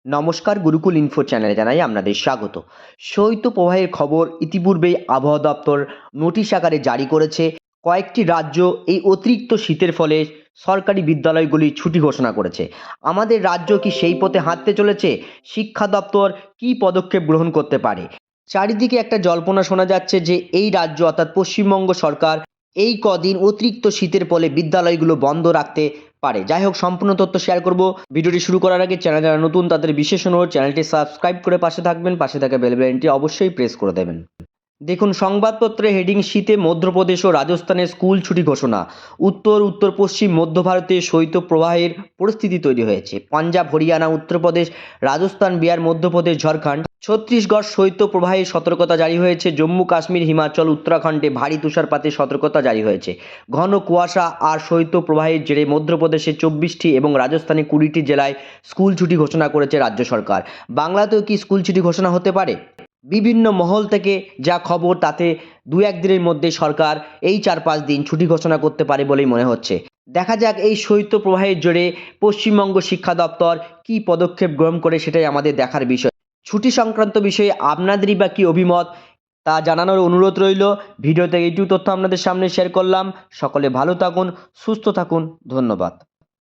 নমস্কার, গুরুকুল ইনফো চ্যানেলে জানাই আপনাদের স্বাগত। শৈত্যপ্রবাহের খবর ইতিপূর্বেই আবহাওয়া দপ্তর নোটিশ আকারে জারি করেছে। কয়েকটি রাজ্য এই অতিরিক্ত শীতের ফলে সরকারি বিদ্যালয়গুলি ছুটি ঘোষণা করেছে। আমাদের রাজ্য কি সেই পথে হাঁটতে চলেছে? শিক্ষা দপ্তর কী পদক্ষেপ গ্রহণ করতে পারে? চারিদিকে একটা জল্পনা শোনা যাচ্ছে যে এই রাজ্য অর্থাৎ পশ্চিমবঙ্গ সরকার এই কদিন অতিরিক্ত শীতের ফলে বিদ্যালয়গুলো বন্ধ রাখতে পারে। যাই হোক, সম্পূর্ণ তথ্য শেয়ার করব। ভিডিওটি শুরু করার আগে চ্যানেল যারা নতুন তাদের বিশেষ অনুরোধ, চ্যানেলটি সাবস্ক্রাইব করে পাশে থাকবেন, পাশে থাকা বেল বাটনটি অবশ্যই প্রেস করে দেবেন। দেখুন, সংবাদপত্রে হেডিং: শীতে মধ্যপ্রদেশ ও রাজস্থানে স্কুল ছুটি ঘোষণা। উত্তর পশ্চিম মধ্য ভারতে শৈত্যপ্রবাহের পরিস্থিতি তৈরি হয়েছে। পাঞ্জাব, হরিয়ানা, উত্তরপ্রদেশ, রাজস্থান, বিহার, মধ্যপ্রদেশ, ঝাড়খণ্ড, ছত্তিশগড় শৈত্যপ্রবাহের সতর্কতা জারি হয়েছে। জম্মু কাশ্মীর, হিমাচল, উত্তরাখণ্ডে ভারী তুষারপাতের সতর্কতা জারি হয়েছে। ঘন কুয়াশা আর শৈত্যপ্রবাহের জেরে মধ্যপ্রদেশে 24টি এবং রাজস্থানে 20টি জেলায় স্কুল ছুটি ঘোষণা করেছে রাজ্য সরকার। বাংলাতেও কি স্কুল ছুটি ঘোষণা হতে পারে? বিভিন্ন মহল থেকে যা খবর তাতে 2-1 দিনের মধ্যে সরকার এই 4-5 দিন ছুটি ঘোষণা করতে পারে বলেই মনে হচ্ছে। দেখা যাক এই শৈত্যপ্রবাহের জোরে পশ্চিমবঙ্গ শিক্ষা দপ্তর কী পদক্ষেপ গ্রহণ করে, সেটাই আমাদের দেখার বিষয়। ছুটি সংক্রান্ত বিষয়ে আপনাদেরই বা কী অভিমত তা জানানোর অনুরোধ রইল। ভিডিওতে এইটুকু তথ্য আপনাদের সামনে শেয়ার করলাম। সকলে ভালো থাকুন, সুস্থ থাকুন, ধন্যবাদ।